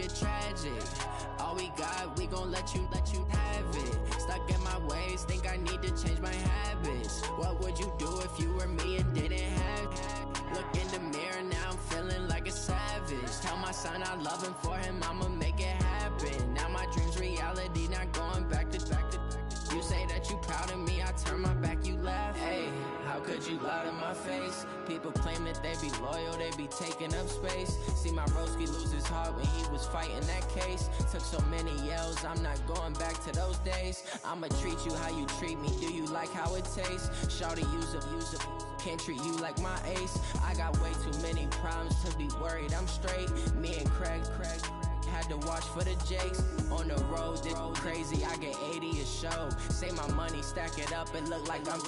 get tragic. All we got, we gon' let you have it. Stuck in my ways, think I need to change my habits. What would you do if you were me and didn't have it? Look in the mirror, now I'm feeling like a savage. Tell my son I love him, for him I'ma make it happen. Now my dream's reality, not going back to. You say that you proud of me, I turn my back, you laugh. Hey, how could you lie to my face? People claim that they be loyal, they be taking up space. See my broski lose his heart when he was fighting that case. Took so many yells, I'm not going back to those days. I'ma treat you how you treat me, do you like how it tastes? Shawty, use up, can't treat you like my ace. I got way too many problems to be worried, I'm straight. Me and Craig had to watch for the Jakes. On the road, this crazy, I get 80 a show. Say my money, stack it up, it look like I'm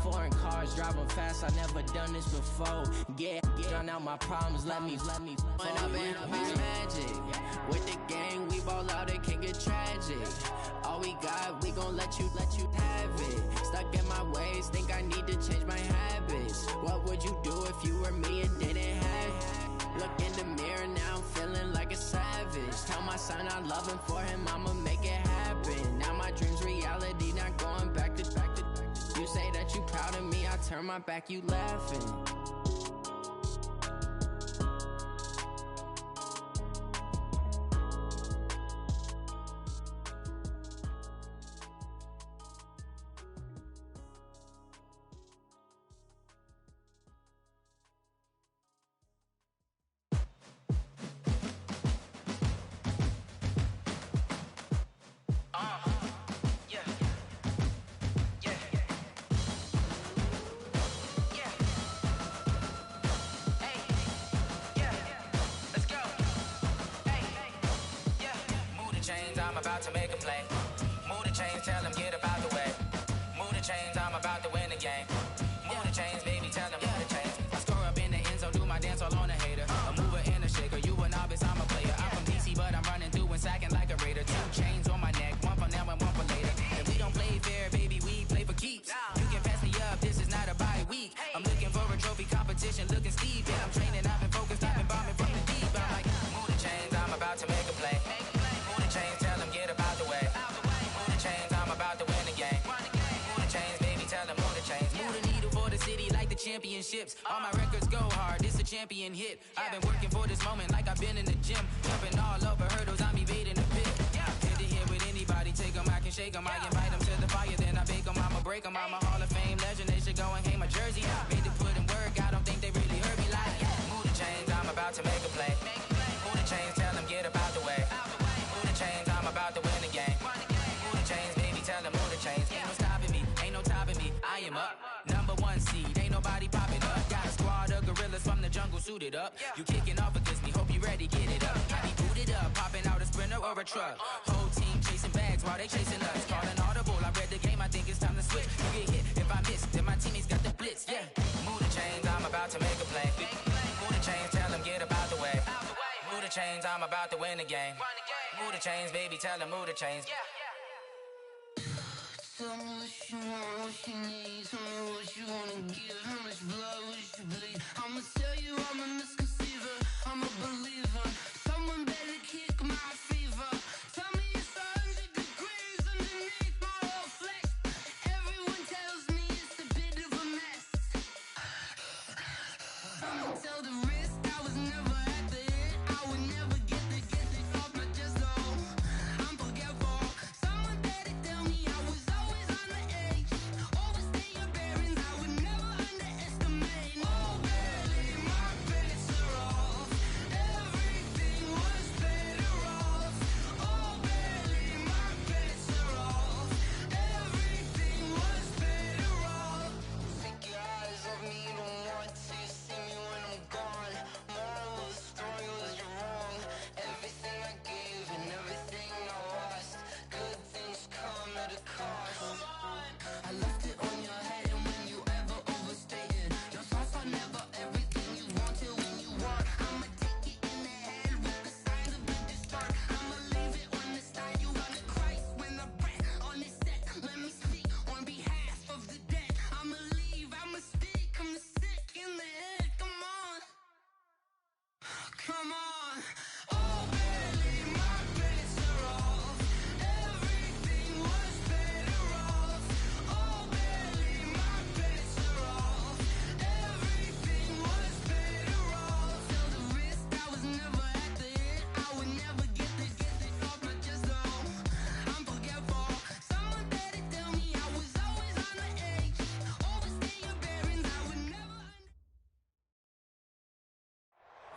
foreign cars, driving fast, I never done this before. Yeah, drown out my problems, let me When up and be magic. With the gang, we ball out, it can get tragic. All we got, we gon' let you have it. Stuck in my ways, think I need to change my habits. What would you do if you were me and didn't have it? Look in the mirror, now I'm feeling like a savage. Tell my son I love him, for him I'ma make it happen. Now my dream's reality, not going back to. You say that you proud of me, I turn my back, you laughing. About to make a play. Move the chains, tell them get about the way. Move the chains, I'm about to win the game. Move the chains, baby, tell them move the chains. I score up in the end zone, do my dance all on a hater. A mover and a shaker, you a novice, I'm a player. I'm from DC, but I'm running through and sacking like a raider. 2 chains on my neck, one for now and one for later. If we don't play fair, baby, we play for keeps. You can pass me up, this is not a bye week. I'm looking for a trophy competition, looking steep. Yeah, I'm training, I've been focused, I've been bombing from the deep. I'm like, move the chains, I'm about to make a play. Move the chains, tell them get about the way. Move the chains, I'm about to win the game. Move the chains, baby, tell them move the chains. Move the needle for the city like the championships. All my records go hard, this a champion hit. I've been working for this moment like I've been in the gym. Jumping all over hurdles, I'm evading the pit. Head to head with anybody, take them, I can shake them. I invite them to the fire, then I bake them, I'ma break them. I'm a Hall of Fame legend, they should go and hang my jersey. Made to put in work, I don't think they really heard me like. Move the chains, I'm about to make a play. Move the chains, tell them get about the way. Move the chains, I'm about to win the game. Move the chains, baby, tell them move the chains. Ain't no stopping me, ain't no topping me. I am up, #1 seed, ain't nobody popping up. Got a squad of gorillas from the jungle suited up. You kicking off against me, hope you ready, get it up. I be booted up, popping out a sprinter or a truck. Whole team chasing bags while they chasing us. Calling audible, I read the game, I think it's time to switch. You get hit if I miss, then my teammates got the blitz, yeah. Move the chains, I'm about to make a play. Move the chains, tell them get about the way. Move the chains, I'm about to win the game. Move the chains, baby, tell them move the chains. Tell me what you want, what you need. Tell me what you wanna give. How much blood would you bleed? I'ma tell you I'm a misconceiver. I'm a believer. Someone better kick my fever. Tell me it's 100 degrees underneath my whole flesh. Everyone tells me it's a bit of a mess. I'ma tell the risk I was never at the end. I would never get this off my chest, though. I'm forgetful. Someone better tell me I was always on the edge. Overstay your bearings, I would never underestimate. Oh, barely, my face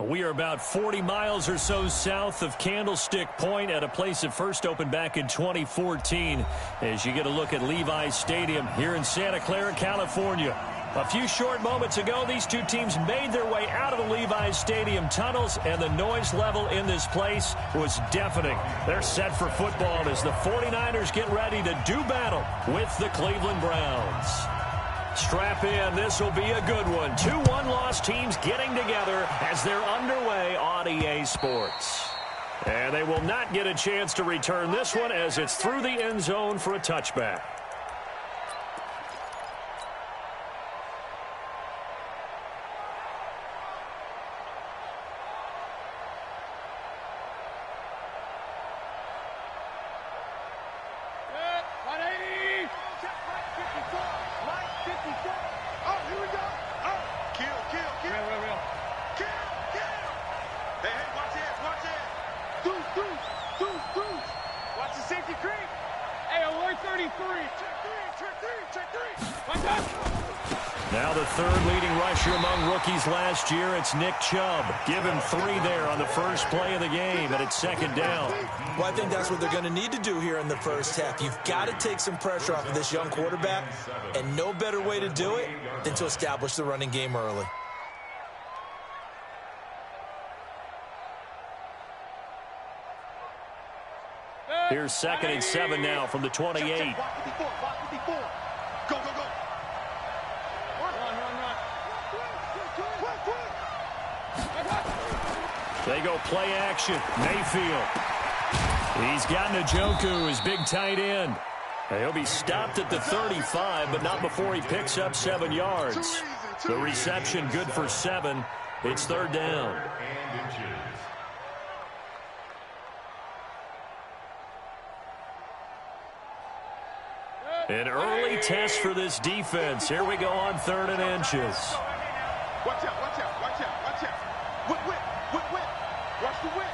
We are about 40 miles or so south of Candlestick Point at a place that first opened back in 2014 as you get a look at Levi's Stadium here in Santa Clara, California. A few short moments ago, these two teams made their way out of the Levi's Stadium tunnels, and the noise level in this place was deafening. They're set for football as the 49ers get ready to do battle with the Cleveland Browns. Strap in. This will be a good one. Two one-loss teams getting together as they're underway on EA Sports. And they will not get a chance to return this one as it's through the end zone for a touchback. Now the third leading rusher among rookies last year, it's Nick Chubb. Give him 3 there on the first play of the game, and it's second down. Well, I think that's what they're going to need to do here in the first half. You've got to take some pressure off of this young quarterback, and no better way to do it than to establish the running game early. Here's 2nd and 7 now from the 28. Go, go, go. They go play action. Mayfield. He's got Njoku, his big tight end. He'll be stopped at the 35, but not before he picks up 7 yards. The reception good for 7. It's third down. An early test for this defense. Here we go on 3rd and inches. Watch out, watch out, watch out, watch out. Whip. Watch the whip.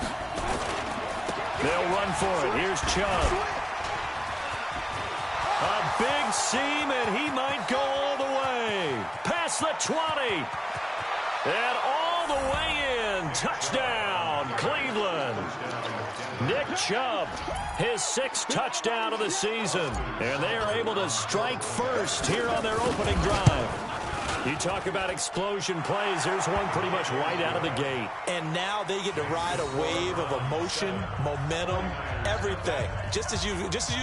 They'll run for it. Here's Chubb. A big seam, and he might go all the way. Past the 20. And all the way in. Touchdown, Cleveland. Nick Chubb, his 6th touchdown of the season. And they are able to strike first here on their opening drive. You talk about explosion plays. Here's one pretty much right out of the gate. And now they get to ride a wave of emotion, momentum, everything. Just as you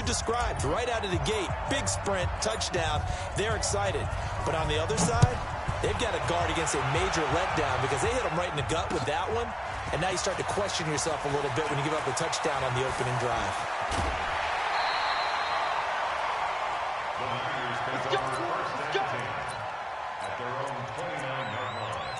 described, right out of the gate. Big sprint, touchdown. They're excited. But on the other side, they've got to guard against a major letdown because they hit them right in the gut with that one. And now you start to question yourself a little bit when you give up a touchdown on the opening drive. Let's go. At their own 29-yard line.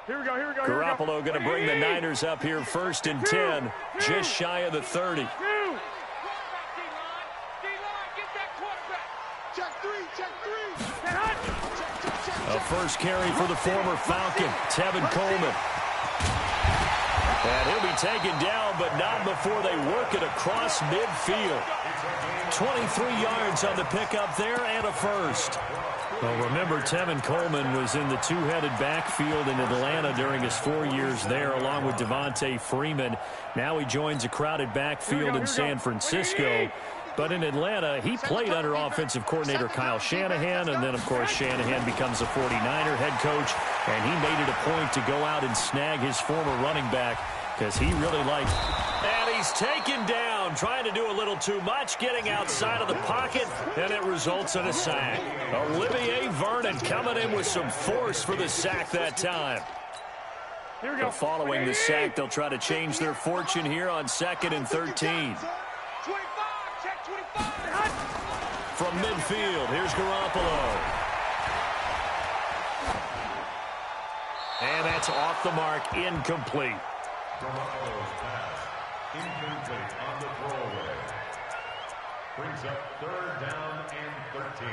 Here we go. Garoppolo going to bring the Niners up here 1st and 10, just shy of the 30. A first carry for the former Falcon, Tevin Coleman. And he'll be taken down, but not before they work it across midfield. 23 yards on the pickup there and a first. Well, remember, Tevin Coleman was in the two-headed backfield in Atlanta during his 4 years there, along with Devontae Freeman. Now he joins a crowded backfield in San Francisco. But in Atlanta, he played under offensive coordinator Kyle Shanahan, and then, of course, Shanahan becomes a 49er head coach, and he made it a point to go out and snag his former running back because he really liked it. And he's taken down, trying to do a little too much, getting outside of the pocket, and it results in a sack. Olivier Vernon coming in with some force for the sack that time. Here we go. Following the sack, they'll try to change their fortune here on 2nd and 13. 25, check 25. From midfield, here's Garoppolo. That's off the mark, incomplete. Garoppolo's pass, incomplete on the throwaway. Brings up 3rd down and 13.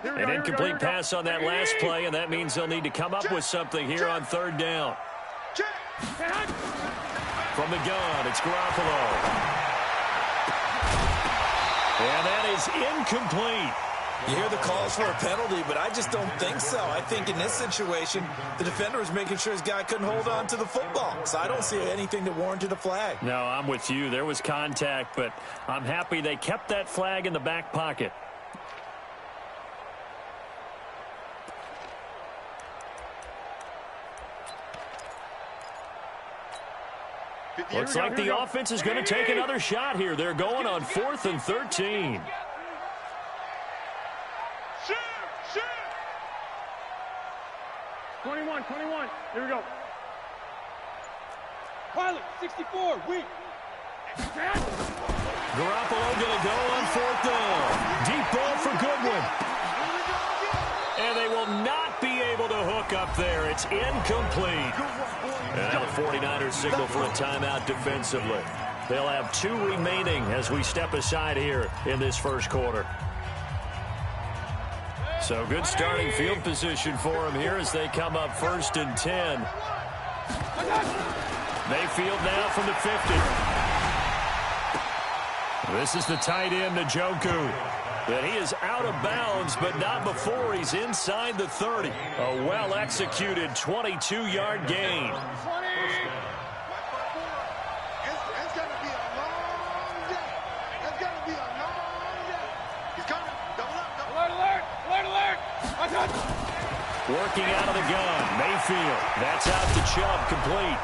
An incomplete pass on that last play, and that means they'll need to come up with something here on 3rd down. From the gun, it's Garoppolo. And that is incomplete. You hear the calls for a penalty, but I just don't think so. I think in this situation, the defender was making sure his guy couldn't hold on to the football. So I don't see anything that warranted a flag. No, I'm with you. There was contact, but I'm happy they kept that flag in the back pocket. Looks like the offense is going to take another shot here. They're going on 4th and 13. Shoot! 21. Here we go. Pilot, 64. Weak. Garoppolo going to go on 4th down. Deep ball for Goodwin. And they will not be able to hook up there. It's incomplete. And now the 49ers signal for a timeout defensively. They'll have 2 remaining as we step aside here in this first quarter. So good starting field position for them here as they come up 1st and 10. Mayfield now from the 50. This is the tight end, Njoku. That he is out of bounds, but not before he's inside the 30. A well-executed 22-yard gain. It's going to be a long day. It's going to be a long day. He's coming. Double up. Alert. Working out of the gun. Mayfield. That's out to Chubb. Complete.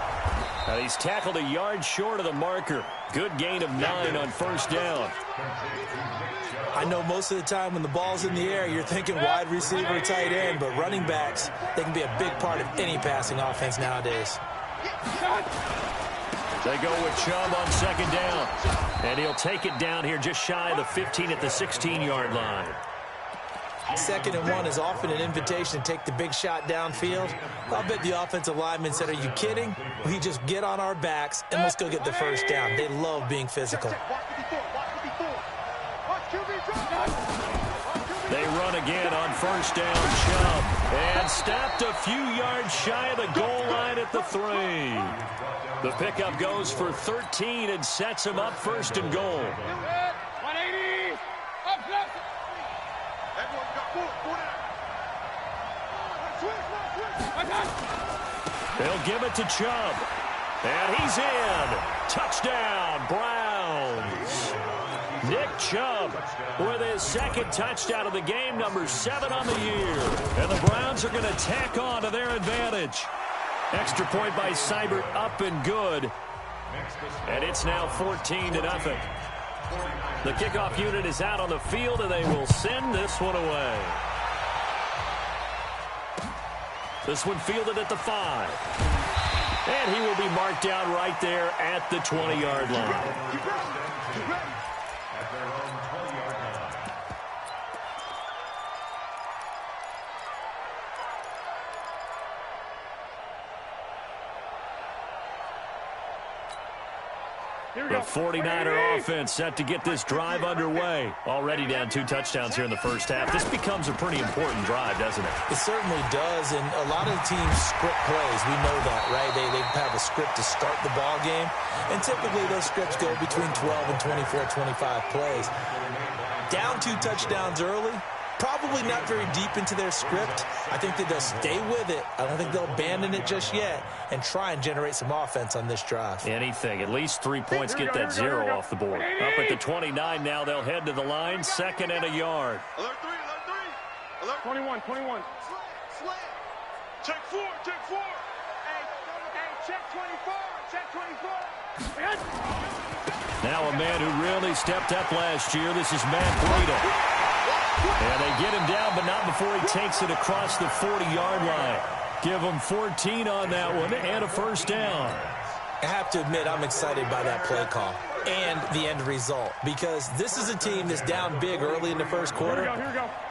He's tackled a yard short of the marker. Good gain of 9 on 1st down. I know most of the time when the ball's in the air, you're thinking wide receiver, tight end, but running backs, they can be a big part of any passing offense nowadays. They go with Chubb on 2nd down. And he'll take it down here just shy of the 15 at the 16-yard line. 2nd and 1 is often an invitation to take the big shot downfield. I'll bet the offensive lineman said, are you kidding? We just get on our backs and let's go get the 1st down. They love being physical. They run again on 1st down, Chubb. And stopped a few yards shy of the goal line at the 3. The pickup goes for 13 and sets him up 1st and goal. 180. Up close. They'll give it to Chubb. And he's in. Touchdown, Browns. Nick Chubb with his 2nd touchdown of the game, number 7 on the year. And the Browns are going to tack on to their advantage. Extra point by Seibert, up and good. And it's now 14-0. The kickoff unit is out on the field, and they will send this one away. This one fielded at the 5. And he will be marked down right there at the 20-yard line. At their own 20-yard line. The 49er offense set to get this drive underway. Already down 2 touchdowns here in the first half. This becomes a pretty important drive, doesn't it? It certainly does, and a lot of the teams script plays. We know that, right? They have a script to start the ball game, and typically those scripts go between 12 and 24, 25 plays. Down 2 touchdowns early, probably not very deep into their script. I think that they'll stay with it. I don't think they'll abandon it just yet and try and generate some offense on this drive. Anything. At least 3 points get that 0 off the board. Up at the 29 now. They'll head to the line. 2nd and a yard. Alert 3. Alert 21. slam. Check 4. Hey, check 24. Now a man who really stepped up last year. This is Matt Breida. And they get him down, but not before he takes it across the 40-yard line. Give them 14 on that one and a first down. I have to admit, I'm excited by that play call and the end result, because this is a team that's down big early in the first quarter,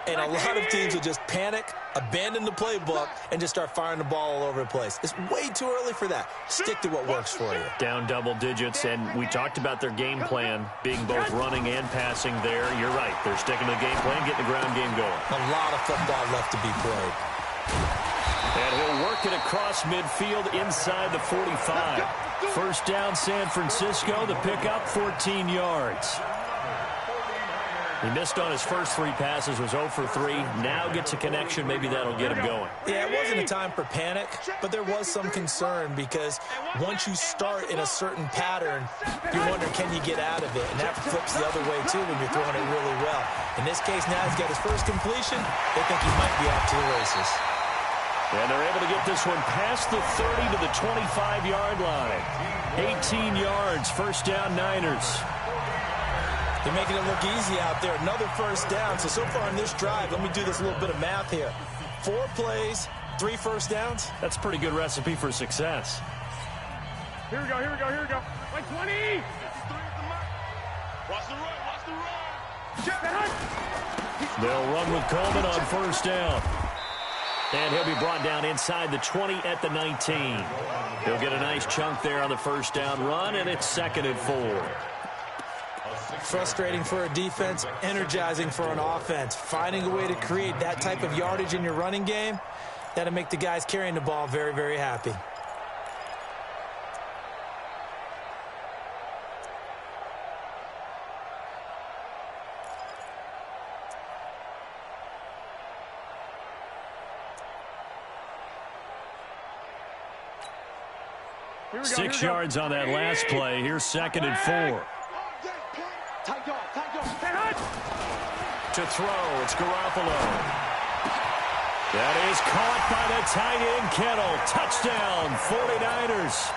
and a lot of teams will just panic, abandon the playbook, and just start firing the ball all over the place. It's way too early for that. Stick to what works for you. Down double digits, and we talked about their game plan being both running and passing there. You're right. They're sticking to the game plan, getting the ground game going. A lot of football left to be played. And he'll work it across midfield inside the 45. First down, San Francisco. The pickup, 14 yards. He missed on his first 3 passes, was 0 for 3. Now gets a connection. Maybe that'll get him going. Yeah, it wasn't a time for panic, but there was some concern, because once you start in a certain pattern, you wonder, can you get out of it? And that flips the other way, too, when you're throwing it really well. In this case, now he's got his first completion. They think he might be off to the races. And they're able to get this one past the 30 to the 25-yard line. 18 yards, first down, Niners. They're making it look easy out there. Another first down. So far in this drive, let me do this little bit of math here. 4 plays, 3 first downs. That's a pretty good recipe for success. Here we go, here we go, here we go. Like 20! Watch the run, watch the run. They'll run with Coleman on first down. And he'll be brought down inside the 20 at the 19. He'll get a nice chunk there on the first down run, and it's 2nd and 4. Frustrating for a defense, energizing for an offense. Finding a way to create that type of yardage in your running game, that'll make the guys carrying the ball very, very happy. Here we go, 6 here we go. yards on that last play. Here's 2nd and 4. To throw, it's Garoppolo. That is caught by the tight end, Kittle. Touchdown, 49ers.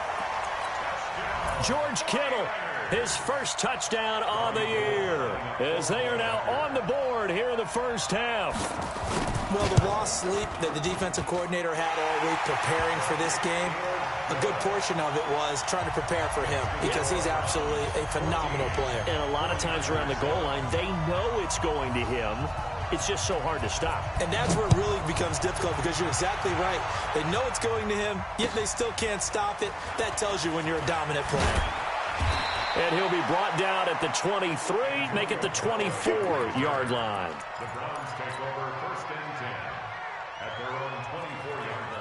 George Kittle, his first touchdown on the year, as they are now on the board here in the first half. Well, the lost sleep that the defensive coordinator had all week preparing for this game, a good portion of it was trying to prepare for him, because he's absolutely a phenomenal player. And a lot of times around the goal line, they know it's going to him. It's just so hard to stop. And that's where it really becomes difficult, because you're exactly right. They know it's going to him, yet they still can't stop it. That tells you when you're a dominant player. And he'll be brought down at the 23, make it the 24-yard line. The Browns take over 1st and 10 at their own 24-yard line.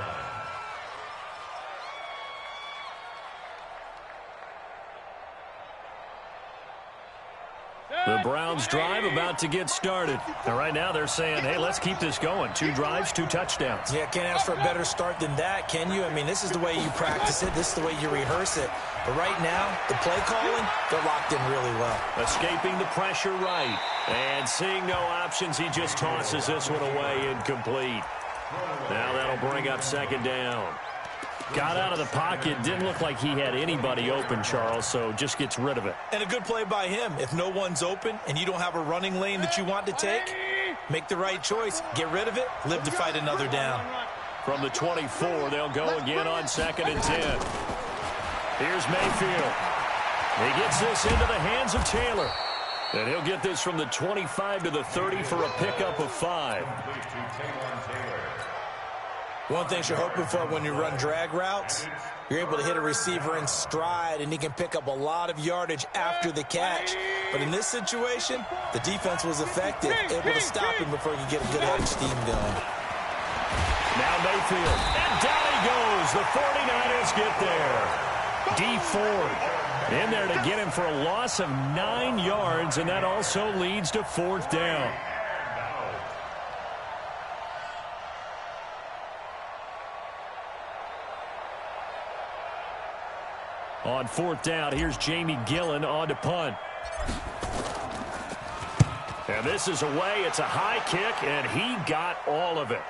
The Browns drive about to get started. And right now they're saying, hey, let's keep this going. 2 drives, 2 touchdowns. Yeah, can't ask for a better start than that, can you? I mean, this is the way you practice it. This is the way you rehearse it. But right now, the play calling, they're locked in really well. Escaping the pressure right. And seeing no options, he just tosses this one away incomplete. Now that'll bring up 2nd down. Got out of the pocket. Didn't look like he had anybody open, Charles, so just gets rid of it. And a good play by him. If no one's open and you don't have a running lane that you want to take, make the right choice. Get rid of it. Live to fight another down. From the 24, they'll go again on 2nd and 10. Here's Mayfield. He gets this into the hands of Taylor. And he'll get this from the 25 to the 30 for a pickup of 5. One thing you're hoping for when you run drag routes, you're able to hit a receiver in stride, and he can pick up a lot of yardage after the catch. But in this situation, the defense was effective, able to stop him before he could get a good head of steam going. Now Mayfield, and down he goes. The 49ers get there. D Ford in there to get him for a loss of 9 yards, and that also leads to 4th down. On 4th down, here's Jamie Gillen on to punt. And this is away. It's a high kick, and he got all of it.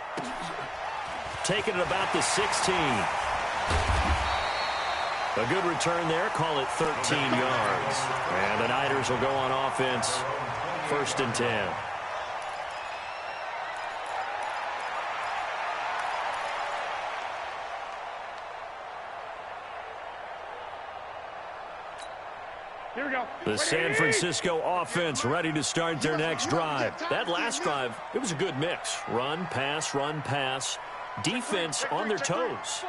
Taking it about the 16. A good return there. Call it 13 yards. And the Niners will go on offense. 1st and 10. Here we go. The San Francisco offense ready to start their next drive. That last drive, it was a good mix. Run, pass, defense on their toes.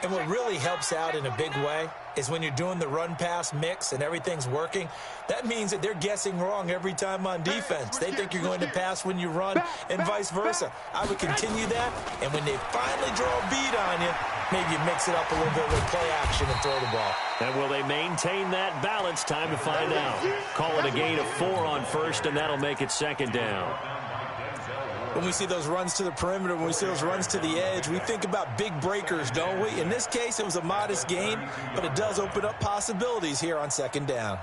And what really helps out in a big way is when you're doing the run-pass mix and everything's working, that means that they're guessing wrong every time on defense. They think you're going to pass when you run and vice versa. I would continue that, and when they finally draw a beat on you, maybe you mix it up a little bit with play action and throw the ball. And will they maintain that balance? Time to find out. Call it a gain of 4 on first, and that'll make it second down. When we see those runs to the perimeter, when we see those runs to the edge, we think about big breakers, don't we? In this case, it was a modest gain, but it does open up possibilities here on second down.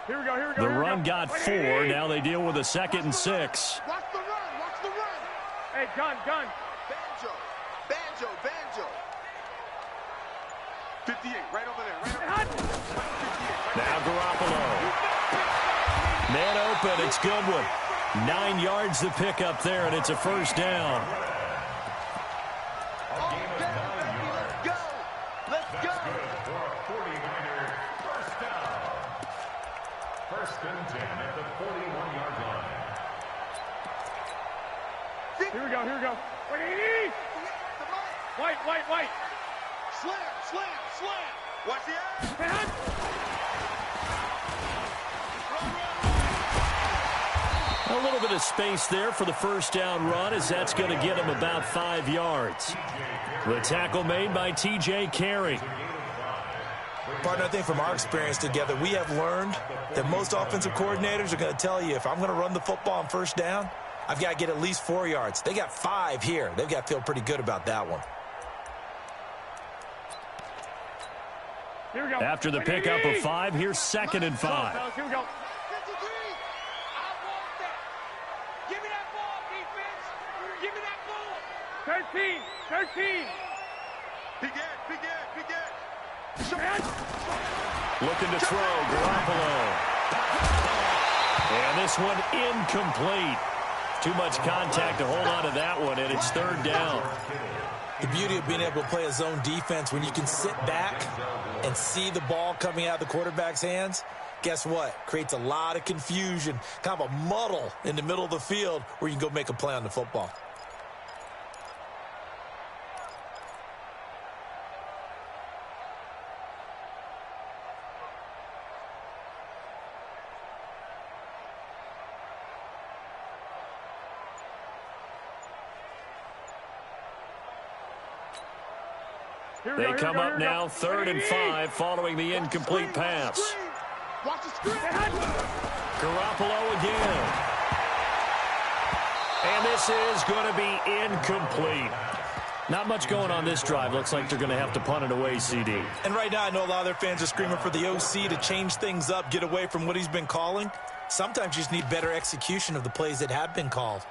Here we go, here we go. The run got 4. Now they deal with a 2nd and 6. Watch the run. Watch the run. Hey, gun. Banjo. 58, right over there. Now Garoppolo. Man open. It's Goodwin. 9 yards to pick up there, and it's a first down. Let's go. For a 49er first down. First and 10 at the 41-yard line. Here we go. White. Slam. Watch the edge. A little bit of space there for the first down run, as that's going to get him about 5 yards. The tackle made by T.J. Carey. Partner, I think from our experience together, we have learned that most offensive coordinators are going to tell you, if I'm going to run the football on first down, I've got to get at least 4 yards. They got 5 here. They've got to feel pretty good about that one. Here we go. After the pickup of 5, here's 2nd and 5. Here we go. 53. I want that. Give me that ball, defense. Give me that ball. 13. Big Ed. Looking to throw, Garoppolo. And this one incomplete. Too much contact to hold on to that one, and it's 3rd down. The beauty of being able to play a zone defense, when you can sit back and see the ball coming out of the quarterback's hands, guess what? Creates a lot of confusion, kind of a muddle in the middle of the field where you can go make a play on the football. They come up now 3rd and 5 following the incomplete pass. Watch the screen. Garoppolo again. And this is going to be incomplete. Not much going on this drive. Looks like they're going to have to punt it away, CD. And right now, I know a lot of their fans are screaming for the OC to change things up, get away from what he's been calling. Sometimes you just need better execution of the plays that have been called.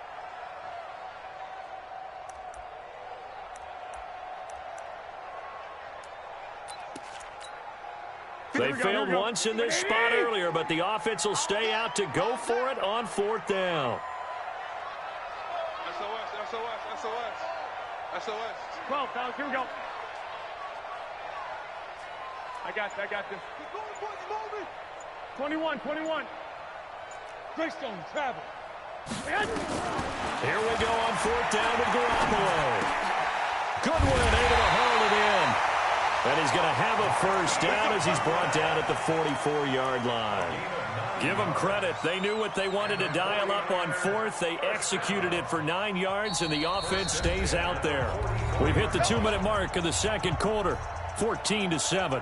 They failed once in this spot earlier, but the offense will stay out to go for it on 4th down. SOS. 12, fellas, here we go. I got this. 21. Greystone, travel. Here we go on 4th down with Garoppolo. Goodwin able to hold it in. And he's going to have a first down as he's brought down at the 44-yard line. Give them credit. They knew what they wanted to dial up on 4th. They executed it for 9 yards, and the offense stays out there. We've hit the 2-minute mark of the 2nd quarter, 14-7.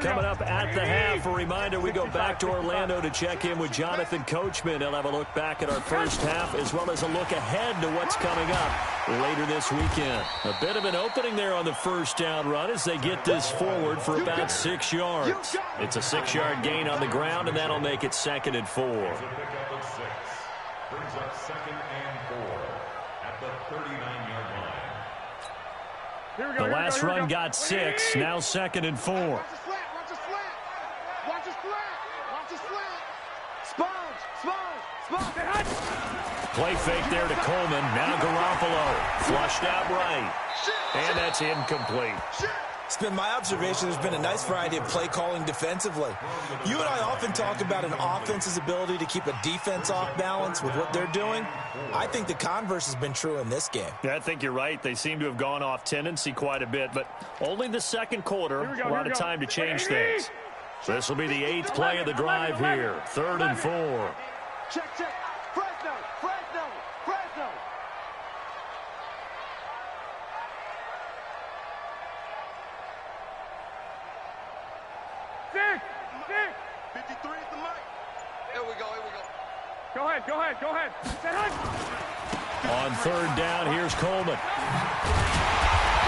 Coming up at the half, a reminder, we go back to Orlando to check in with Jonathan Coachman. He'll have a look back at our first half as well as a look ahead to what's coming up later this weekend. A bit of an opening there on the first down run as they get this forward for about 6 yards. It's a 6-yard gain on the ground, and that'll make it 2nd and 4. Brings up 2nd and 4 at the 39-yard line. The last run got 6, now 2nd and 4. Watch the slant. Sponge. Play fake there to Coleman. Now Garoppolo. Flushed out right. And that's incomplete. It's been my observation there's been a nice variety of play calling defensively. You and I often talk about an offense's ability to keep a defense off balance with what they're doing. I think the converse has been true in this game. Yeah, I think you're right. They seem to have gone off tendency quite a bit, but only the second quarter. A lot of time to change things. This will be the 8th play of the drive here. 3rd and 4. Check. Fresno. Six. 53 is the mic. Here we go. Go ahead. On 3rd down, here's Coleman.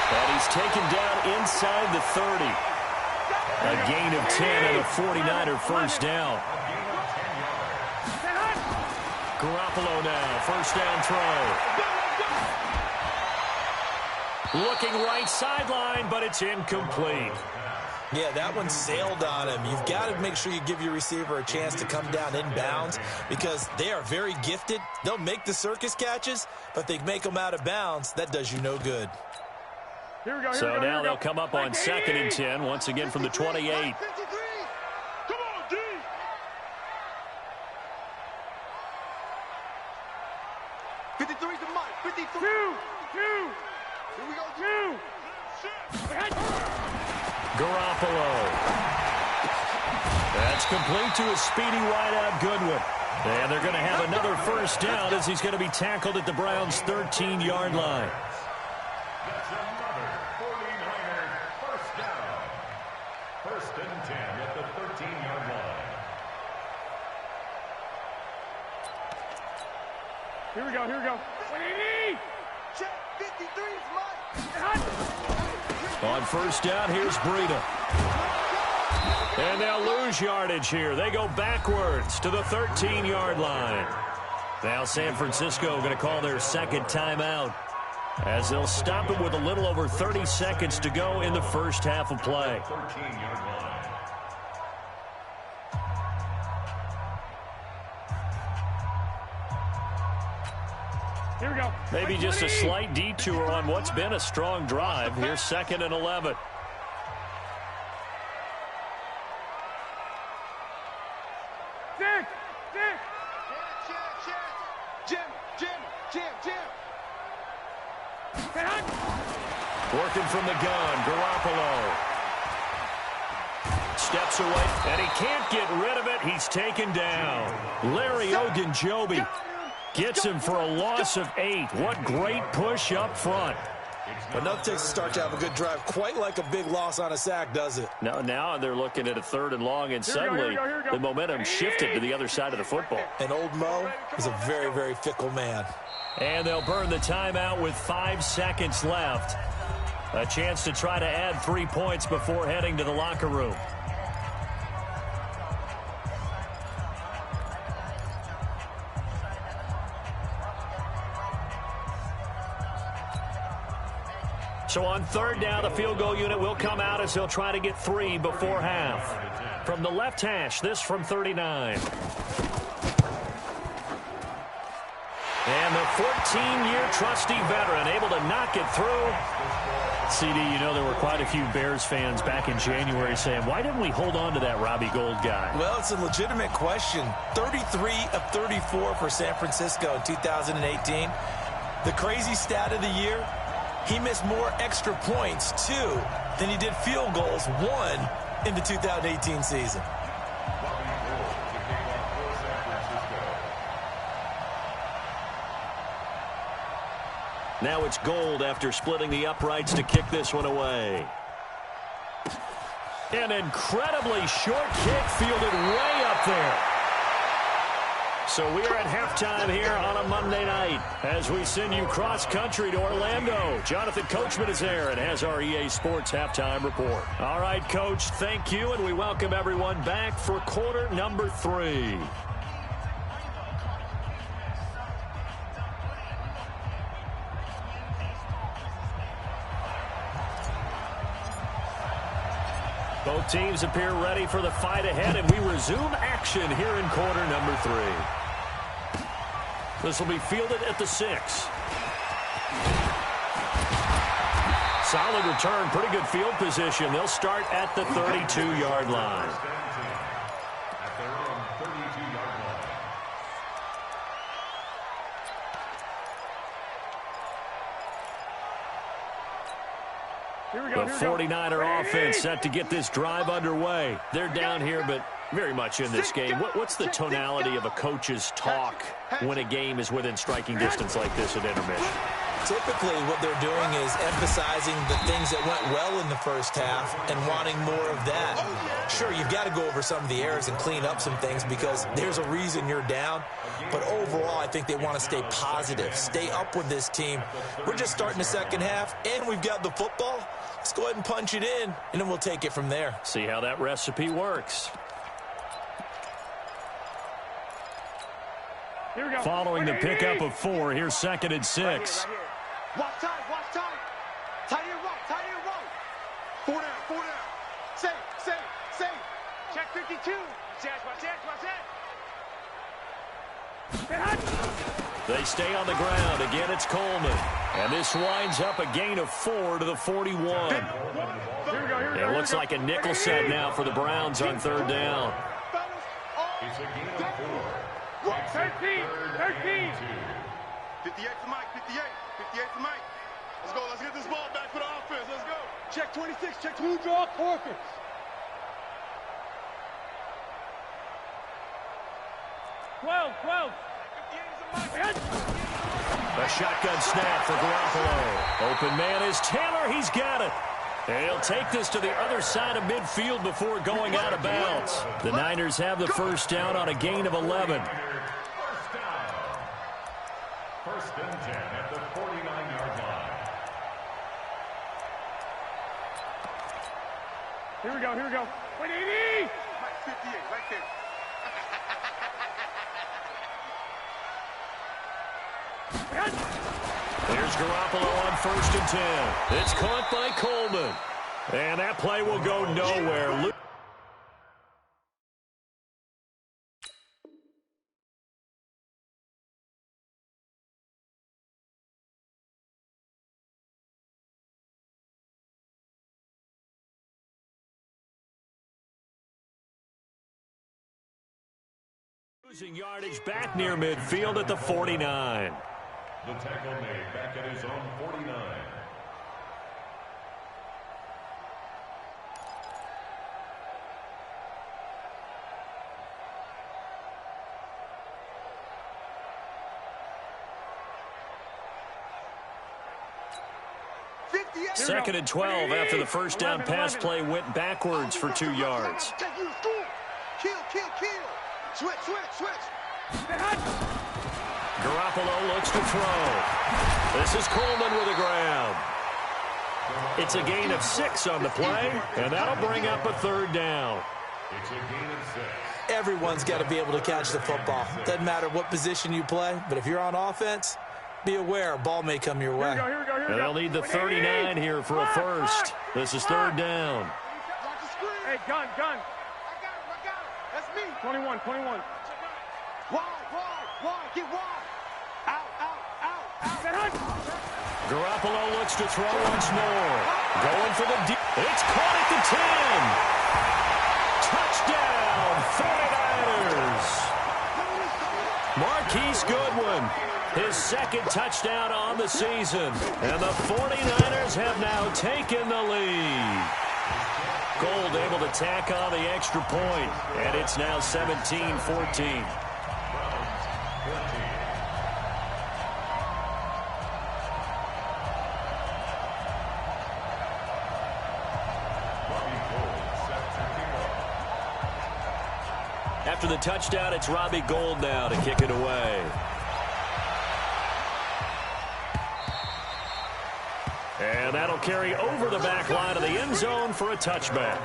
And he's taken down inside the 30. A gain of 10 and a 49er first down. Garoppolo now, first down throw. Looking right sideline, but it's incomplete. Yeah, that one sailed on him. You've got to make sure you give your receiver a chance to come down inbounds because they are very gifted. They'll make the circus catches, but they make them out of bounds. That does you no good. So now they'll come up on 2nd and 10, once again from the 28. 53. Come on, D. 53 is the mic. 53. Two. Here we go. Garoppolo. That's complete to a speedy wideout Goodwin. And they're going to have another first down as he's going to be tackled at the Browns' 13-yard line. That's another 49ers first down. 1st and 10 at the 13-yard line. Here we go. Check. 53 is mic. On first down, here's Breida. And they'll lose yardage here. They go backwards to the 13-yard line. Now San Francisco going to call their second timeout as they'll stop it with a little over 30 seconds to go in the first half of play. 13-yard line. Here we go. Maybe just a slight detour on what's been a strong drive. Here's 2nd and 11. Six. Jim. Working from the gun, Garoppolo. Steps away, and he can't get rid of it. He's taken down. Larry Ogunjobi gets him for a loss of 8. What great push up front. Enough takes to start to have a good drive. Quite like a big loss on a sack, does it? Now they're looking at a 3rd and long, and suddenly here we go. the momentum shifted to the other side of the football. And old Mo is a very, very fickle man. And they'll burn the timeout with 5 seconds left. A chance to try to add 3 points before heading to the locker room. So on 3rd down, the field goal unit will come out as he'll try to get 3 before half. From the left hash, this from 39. And the 14-year trusty veteran able to knock it through. CD, you know there were quite a few Bears fans back in January saying, why didn't we hold on to that Robbie Gould guy? Well, it's a legitimate question. 33 of 34 for San Francisco in 2018. The crazy stat of the year, he missed more extra points, 2, than he did field goals, 1, in the 2018 season. Now it's Gould after splitting the uprights to kick this one away. An incredibly short kick fielded way up there. So we're at halftime here on a Monday night as we send you cross-country to Orlando. Jonathan Coachman is there and has our EA Sports halftime report. All right, Coach, thank you, and we welcome everyone back for quarter number 3. Both teams appear ready for the fight ahead, and we resume action here in quarter number 3. This will be fielded at the 6. Solid return, pretty good field position. They'll start at the 32-yard line. At their own 32-yard line. Here we go. The 49er offense set to get this drive underway. They're down here, but very much in this game. What's the tonality of a coach's talk when a game is within striking distance like this at intermission? Typically, what they're doing is emphasizing the things that went well in the first half and wanting more of that. Sure, you've got to go over some of the errors and clean up some things because there's a reason you're down. But overall, I think they want to stay positive, stay up with this team. We're just starting the second half, and we've got the football. Let's go ahead and punch it in, and then we'll take it from there. See how that recipe works. Here we go. Following the pickup of 4, here's 2nd and 6. Watch time, watch time. Tight end right. 4 down. Safe. Check 52. Watch that. They stay on the ground. Again, it's Coleman. And this winds up a gain of 4 to the 41. Here we go. It looks like a nickel set now for the Browns on 3rd down. It's a gain of 4. 13. 58 for Mike, 58 for Mike. Let's go, let's get this ball back for the offense, let's go. Check 26, check 2, draw Corkins. A shotgun snap for Garoppolo. Open man is Taylor. He's got it. And he'll take this to the other side of midfield before going out of bounds. The Niners have the first down on a gain of 11. First and 10 at the 49-yard line. Here we go. 180. Mike, 58, right there. Here's Garoppolo on 1st and 10. It's caught by Coleman. And that play will go nowhere. Losing yardage back near midfield at the 49. The tackle made back at his own 49. Second and 12 after the first down pass play went backwards for 2 yards. Kill. Switch. Garoppolo looks to throw. This is Coleman with the ground. It's a gain of 6 on the play, and that'll bring up a 3rd down. It's a gain of 6. Everyone's got to be able to catch the football. Doesn't matter what position you play, but if you're on offense, be aware a ball may come your way. Here we go. And they'll need the 39 here for a first. This is 3rd down. Hey, gun. I got it. That's me. 21. Wide, get wide. Out. Garoppolo looks to throw once more. Going for the deep. It's caught at the 10. Touchdown, 49ers. Marquise Goodwin, his 2nd touchdown on the season. And the 49ers have now taken the lead. Gold able to tack on the extra point. And it's now 17-14. After the touchdown, it's Robbie Gould now to kick it away. And that'll carry over the back line of the end zone for a touchback.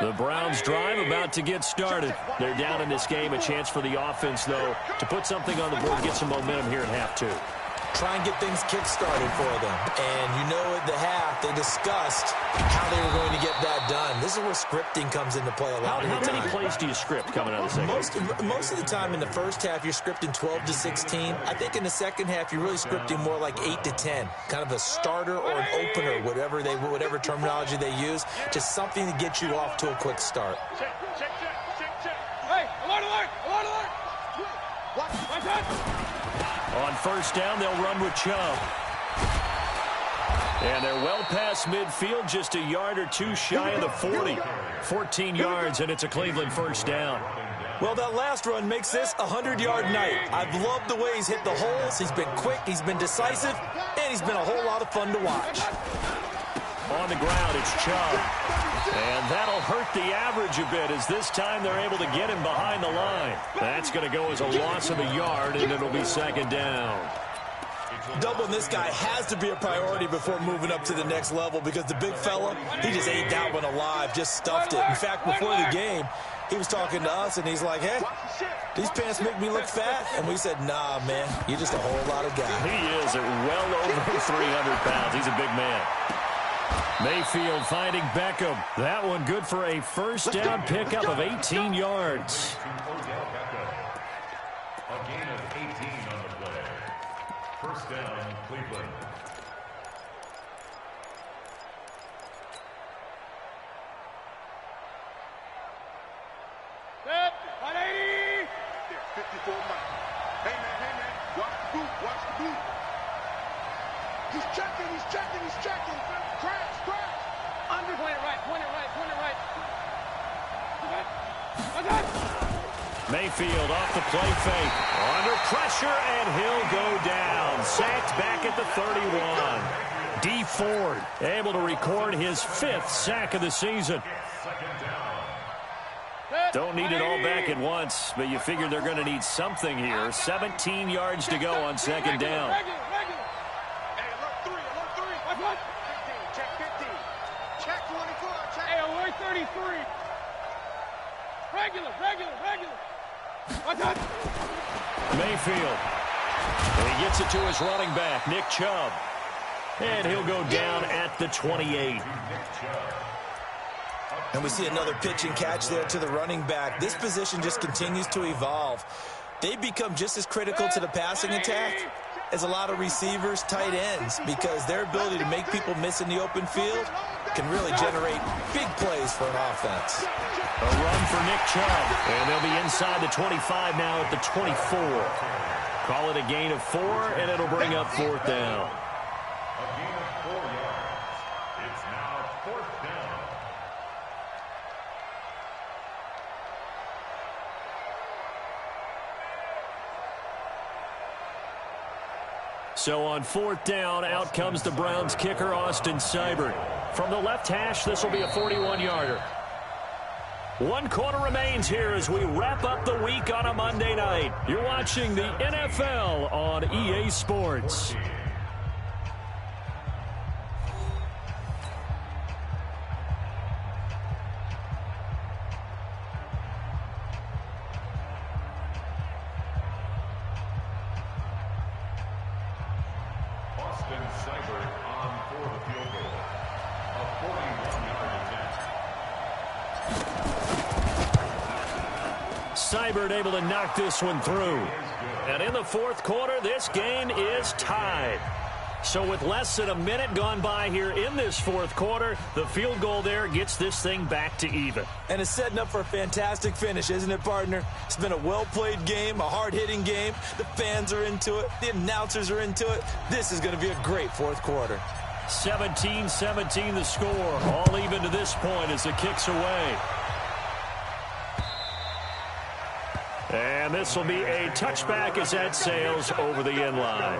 The Browns drive about to get started. They're down in this game. A chance for the offense, though, to put something on the board, get some momentum here in half 2. try and get things kick-started for them. And you know at the half, they discussed how they were going to get that done. This is where scripting comes into play a lot of the time. How many plays do you script coming out of the second? Most of the time in the first half, you're scripting 12 to 16. I think in the second half, you're really scripting more like 8 to 10. Kind of a starter or an opener, whatever terminology they use. Just something to get you off to a quick start. Check. Hey, alert! Watch out! On first down, they'll run with Chubb. And they're well past midfield, just a yard or two shy of the 40. 14 yards, and it's a Cleveland first down. Well, that last run makes this a 100-yard night. I've loved the way he's hit the holes. He's been quick, he's been decisive, and he's been a whole lot of fun to watch. On the ground, it's Chubb. And that'll hurt the average a bit as this time they're able to get him behind the line. That's going to go as a loss of a yard, and it'll be second down. Doubling this guy has to be a priority before moving up to the next level because the big fella, he just ate that one alive, just stuffed it. In fact, before the game, he was talking to us, and he's like, hey, these pants make me look fat. And we said, nah, man, you're just a whole lot of guy. He is at well over 300 pounds. He's a big man. Mayfield finding Beckham. That one good for a first down pickup of 18 yards. A gain of 18 on the play. First down, Cleveland. Set, 180. 54 Mike. Hey, man. Watch the boot. He's checking. Crash. Under. Point it right. Mayfield off the play fake. Under pressure, and he'll go down. Sacked back at the 31. Dee Ford able to record his 5th sack of the season. Don't need it all back at once, but you figure they're going to need something here. 17 yards to go on second down. Hey, alert 3. What? 15, check 15. Check 24, check. Hey, alert 33. Regular. Watch out. Mayfield. And he gets it to his running back, Nick Chubb. And he'll go down at the 28. And we see another pitch and catch there to the running back. This position just continues to evolve. They become just as critical to the passing attack as a lot of receivers, tight ends, because their ability to make people miss in the open field can really generate big plays for an offense. A run for Nick Chubb, and they'll be inside the 25 now at the 24. Call it a gain of 4, and it'll bring up fourth down. A gain of 4 yards. It's now fourth down. So on fourth down, out comes the Browns kicker, Austin Seibert. From the left hash, this will be a 41-yarder. 1 quarter remains here as we wrap up the week on a Monday night. You're watching the NFL on EA Sports. Austin Seibert on for the field goal. A 41-yard attempt. Seibert able to knock this one through. And in the fourth quarter, this game is tied. So with less than a minute gone by here in this fourth quarter, the field goal there gets this thing back to even. And it's setting up for a fantastic finish, isn't it, partner? It's been a well-played game, a hard-hitting game. The fans are into it. The announcers are into it. This is going to be a great fourth quarter. 17-17 the score. All even to this point as the kick's away. And this will be a touchback as that sails over the end line.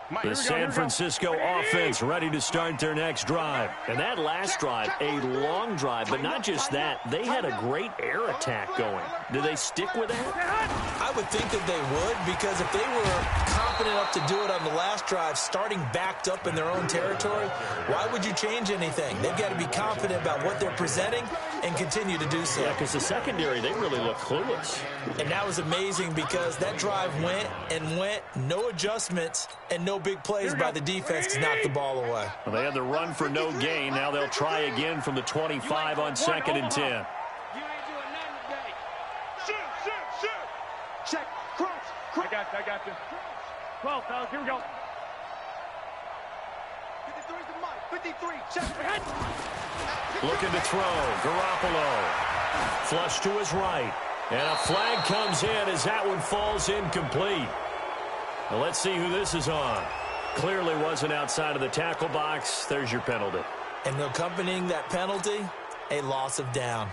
The San Francisco offense ready to start their next drive. And that last drive, a long drive, but not just that. They had a great air attack going. Do they stick with that? I would think that they would, because if they were confident enough to do it on the last drive, starting backed up in their own territory, why would you change anything? They've got to be confident about what they're presenting and continue to do so. Yeah, because the secondary, they really look clueless. And that was amazing because that drive went and went, no adjustments, and no big plays by the defense to knock the ball away. Well, they had the run for no gain. Now they'll try again from the 25 on 2nd and 10. You ain't doing nothing today. Shoot. Check. Cross. I got you. 12, fellas. Here we go. 53 to Mike. 53. Check. Looking to throw. Garoppolo. Flush to his right. And a flag comes in as that one falls incomplete. Well, let's see who this is on. Clearly wasn't outside of the tackle box. There's your penalty. And accompanying that penalty, a loss of down.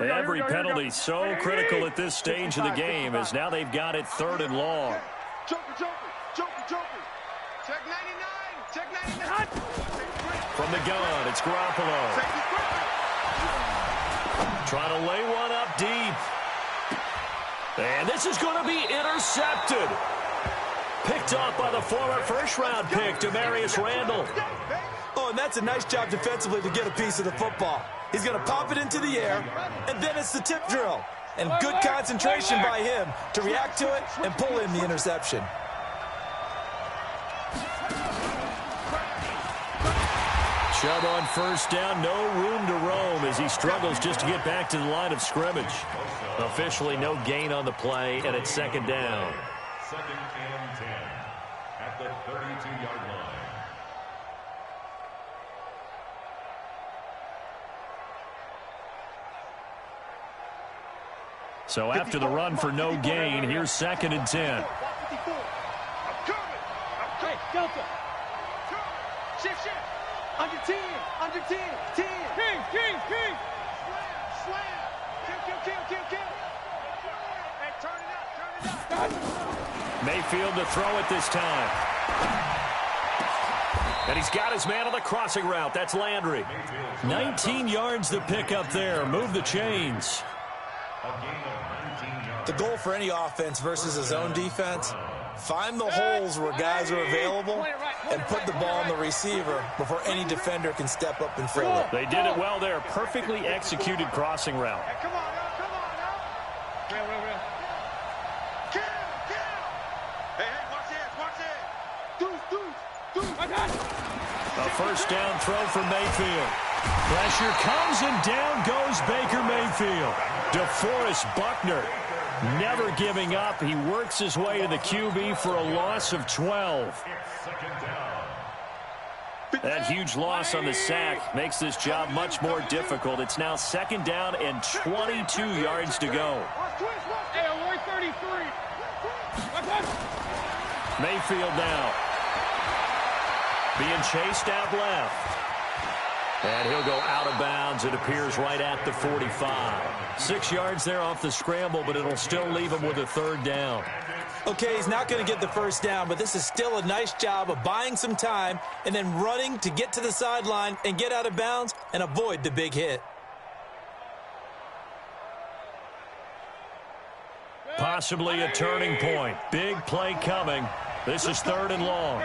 Every penalty so critical at this stage of the game as now they've got it 3rd and long. Joker. Check 99. Check 99. From the gun, it's Garoppolo. Trying to lay one up deep. And this is going to be intercepted. Picked off by the former first-round pick, Demarius Randall. Oh, and that's a nice job defensively to get a piece of the football. He's going to pop it into the air, and then it's the tip drill. And good concentration by him to react to it and pull in the interception. Chubb on first down, no room to roam as he struggles just to get back to the line of scrimmage. Officially no gain on the play, and it's 2nd down. 2nd and 10 at the 32-yard line. So after the run for no gain, here's 2nd and 10. Hey, Delta. Shift. Under 10. 10. King. Slam. Kill. Hey, turn it up. Mayfield to throw it this time. And he's got his man on the crossing route. That's Landry. 19 yards to pick up there. Move the chains. The goal for any offense versus his own defense, find the holes where guys are available and put the ball on the receiver before any defender can step up and fill it. They did it well there. Perfectly executed crossing route. Hey, come on now. Real. Kill. Hey, watch it. Deuce. A first down throw for Mayfield. Pressure comes and down goes Baker Mayfield. DeForest Buckner never giving up. He works his way to the QB for a loss of 12. That huge loss on the sack makes this job much more difficult. It's now 2nd down and 22 yards to go. Hey, Roy 33. Mayfield now being chased out left. And he'll go out of bounds, it appears, right at the 45. 6 yards there off the scramble, but it'll still leave him with a 3rd down. Okay, he's not going to get the first down, but this is still a nice job of buying some time and then running to get to the sideline and get out of bounds and avoid the big hit. Possibly a turning point. Big play coming. This is 3rd and long.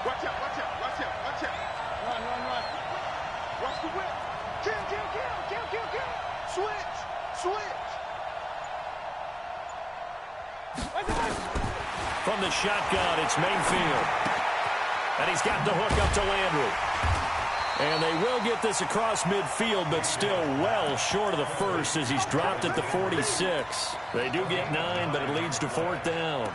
Watch out. Run. Watch the whip. Kill. Switch. From the shotgun, it's Mayfield. And he's got the hook up to Landry. And they will get this across midfield, but still well short of the first as he's dropped at the 46. They do get 9, but it leads to 4th down.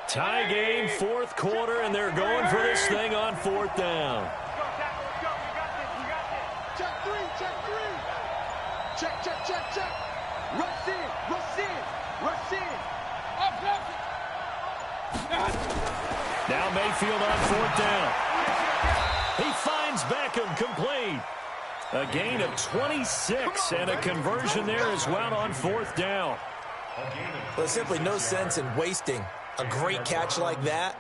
Tie game, fourth quarter, and they're going for this thing on fourth down. Let's go. We got this. We got this. Check three. Check three. Check. Rush in. Up. Now Mayfield on fourth down. He finds Beckham complete. A gain of 26 and a conversion there as well on fourth down. Well, there's simply no sense in wasting a great catch like that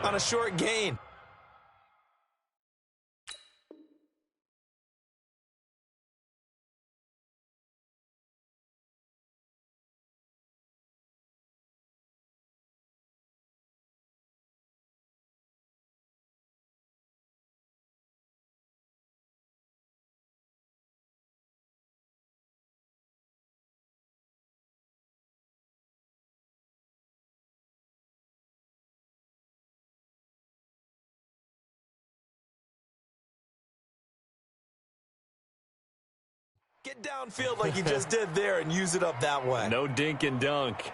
on a short gain. Get downfield like you just did there and use it up that way. No dink and dunk.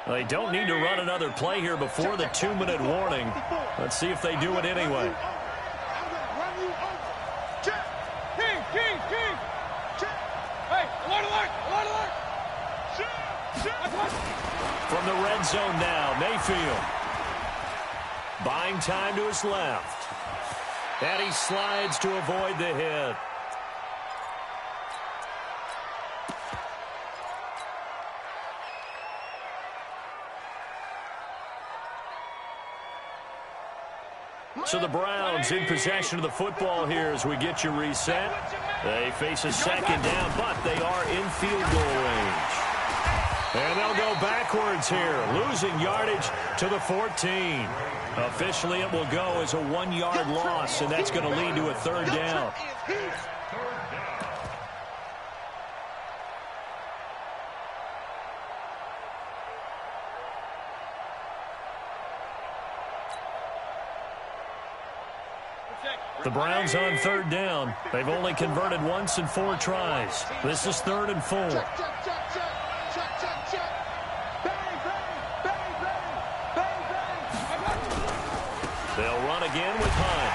They don't need to run another play here before the 2-minute warning. Let's see if they do it anyway. From the red zone now, Mayfield. Buying time to his left. And he slides to avoid the hit. So the Browns in possession of the football here as we get you reset. They face a second down, but they are in field goal range. And they'll go backwards here, losing yardage to the 14. Officially, it will go as a 1-yard loss, and that's going to lead to a third down. The Browns on third down. They've only converted once in 4 tries. This is 3rd and 4. They'll run again with Hunt.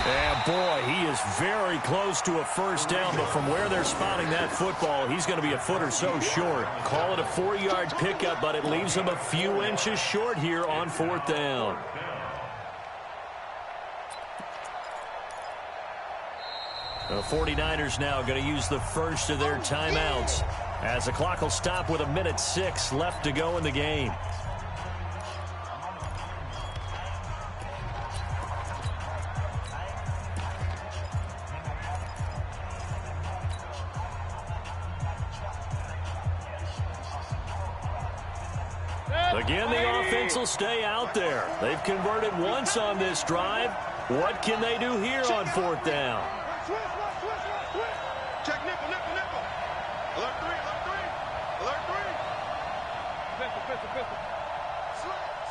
And boy, he is very close to a first down, but from where they're spotting that football, he's going to be a foot or so short. Call it a 4-yard pickup, but it leaves him a few inches short here on 4th down. The 49ers now going to use the first of their timeouts as the clock will stop with 1:06 left to go in the game. Again, the offense will stay out there. They've converted once on this drive. What can they do here on 4th down? Check nickel. Alert 3. Pistol.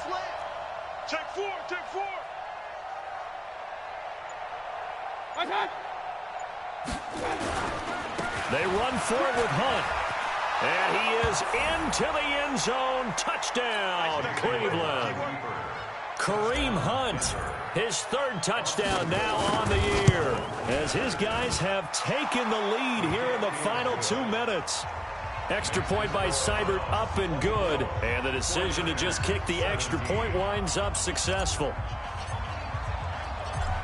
Slant. Check 4. They run forward with Hunt. And he is into the end zone. Touchdown, Cleveland. Kareem Hunt, his 3rd touchdown now on the year, as his guys have taken the lead here in the final 2 minutes. Extra point by Seibert up and good, and the decision to just kick the extra point winds up successful.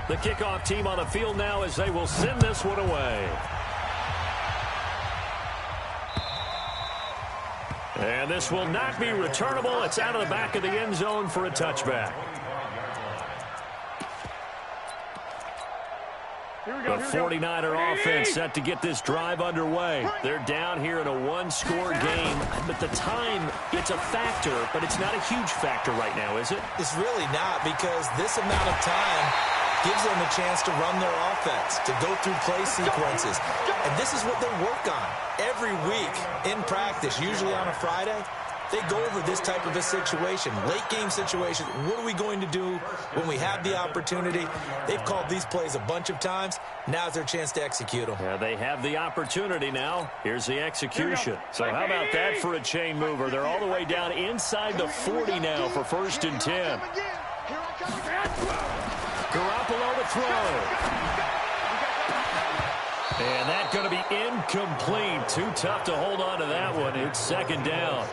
The kickoff team on the field now as they will send this one away. And this will not be returnable. It's out of the back of the end zone for a touchback. The 49er offense set to get this drive underway. They're down here in a 1-score game. But the time, it's a factor, but it's not a huge factor right now, is it? It's really not, because this amount of time gives them a chance to run their offense, to go through play sequences. And this is what they work on every week in practice, usually on a Friday. they go over this type of a situation, late game situation. What are we going to do when we have the opportunity? They've called these plays a bunch of times. Now's their chance to execute them. Yeah, they have the opportunity now. Here's the execution. So how about that for a chain mover? They're all the way down inside the 40 now for 1st and 10. Garoppolo to throw. And that's going to be incomplete. Too tough to hold on to that one. It's 2nd down.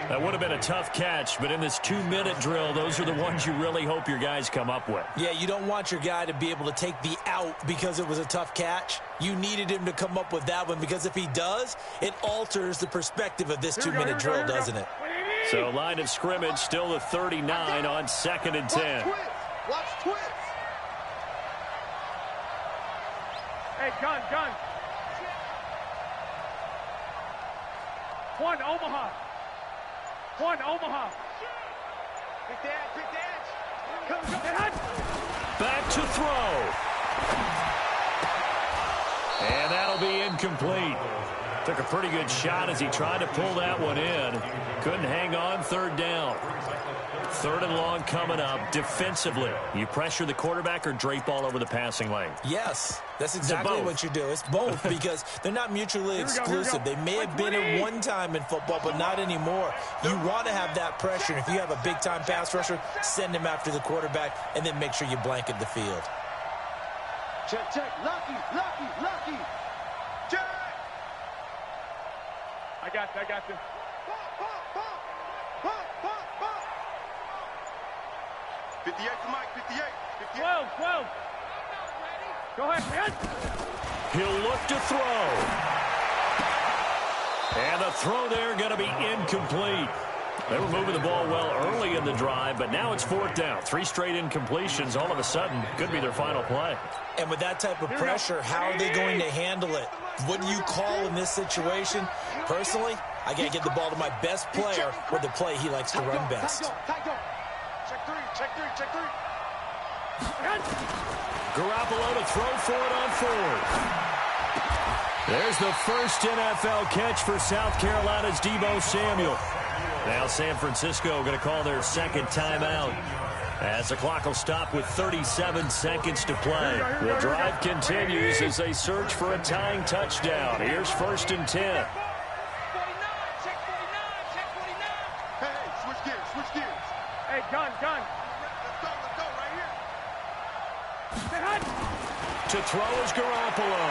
That would have been a tough catch, but in this 2-minute drill, those are the ones you really hope your guys come up with. Yeah, you don't want your guy to be able to take the out because it was a tough catch. You needed him to come up with that one, because if he does, it alters the perspective of this 2-minute drill, doesn't it? So line of scrimmage still the 39 on 2nd and 10. Watch twist. Hey, gun. One, Omaha. Big dash. Back to throw. And that'll be incomplete. Took a pretty good shot as he tried to pull that one in. Couldn't hang on. 3rd down. 3rd and long coming up. Defensively, you pressure the quarterback or drape all over the passing lane? Yes, that's exactly what you do. It's both, because they're not mutually exclusive. They may have been at one time in football, but not anymore. You want to have that pressure. If you have a big-time pass rusher, send him after the quarterback, and then make sure you blanket the field. Check. Lucky. Check. I got you. Pump. 58 to Mike, 58. 12. Go ahead, man. He'll look to throw. And the throw there going to be incomplete. They were moving the ball well early in the drive, but now it's 4th down. 3 straight incompletions all of a sudden could be their final play. And with that type of pressure, how are they going to handle it? What do you call in this situation? Personally, I got to get the ball to my best player with the play he likes to run best. Check three. Garoppolo to throw for it on 4th. There's the first NFL catch for South Carolina's Deebo Samuel. Now San Francisco going to call their 2nd timeout, as the clock will stop with 37 seconds to play. The drive continues as they search for a tying touchdown. Here's 1st and 10. Hey, switch gears. Hey, gun. Let's go, right here. To throw is Garoppolo.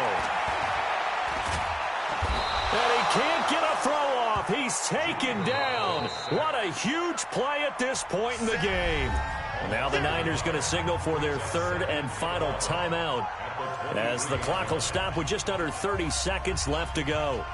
And he can't get a throw off. He's taken down. What a huge play at this point in the game. Now the Niners going to signal for their 3rd and final timeout, as the clock will stop with just under 30 seconds left to go.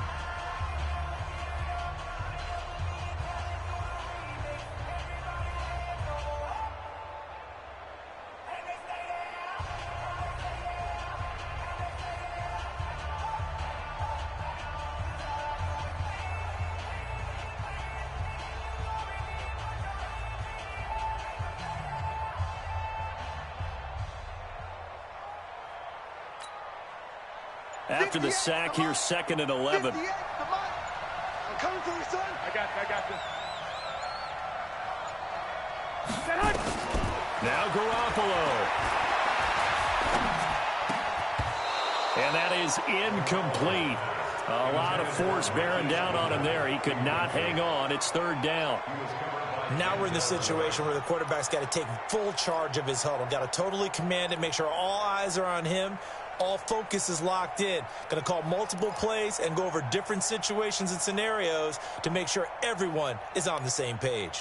After the sack, here's 2nd and 11. I'm coming for you, son. I got you. Now Garoppolo. And that is incomplete. A lot of force bearing down on him there. He could not hang on. It's 3rd down. Now we're in the situation where the quarterback's got to take full charge of his huddle. Got to totally command it, make sure all eyes are on him. All focus is locked in. Going to call multiple plays and go over different situations and scenarios to make sure everyone is on the same page.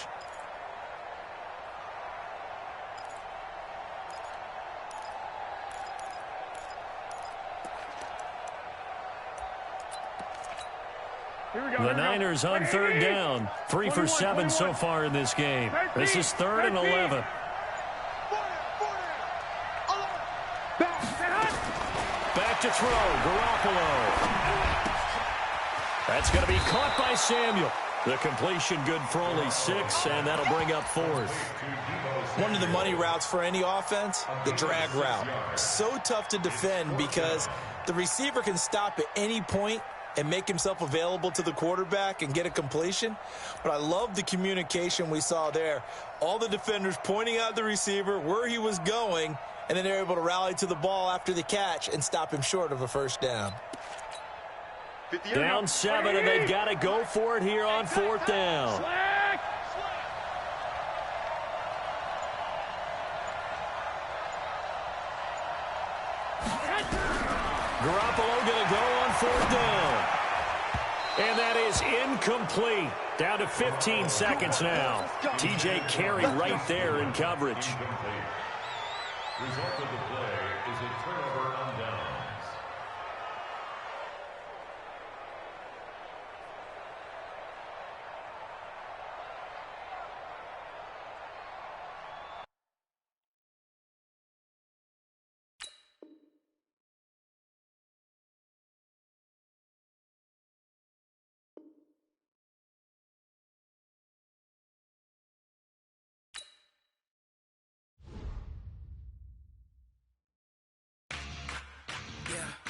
The Niners on 3rd down. 3 for 7 so far in this game. This is 3rd and 11. Back to throw. Garoppolo. That's going to be caught by Samuel. The completion good for only 6, and that'll bring up 4th. One of the money routes for any offense, the drag route. So tough to defend because the receiver can stop at any point and make himself available to the quarterback and get a completion. But I love the communication we saw there. All the defenders pointing out the receiver, where he was going, and then they're able to rally to the ball after the catch and stop him short of a first down. Down 7, and they've got to go for it here on 4th down. Garoppolo going to go on 4th down. And that is incomplete. Down to 15 seconds now. T.J. Carey right there in coverage. Result of the play is a turnover on downs. Yeah.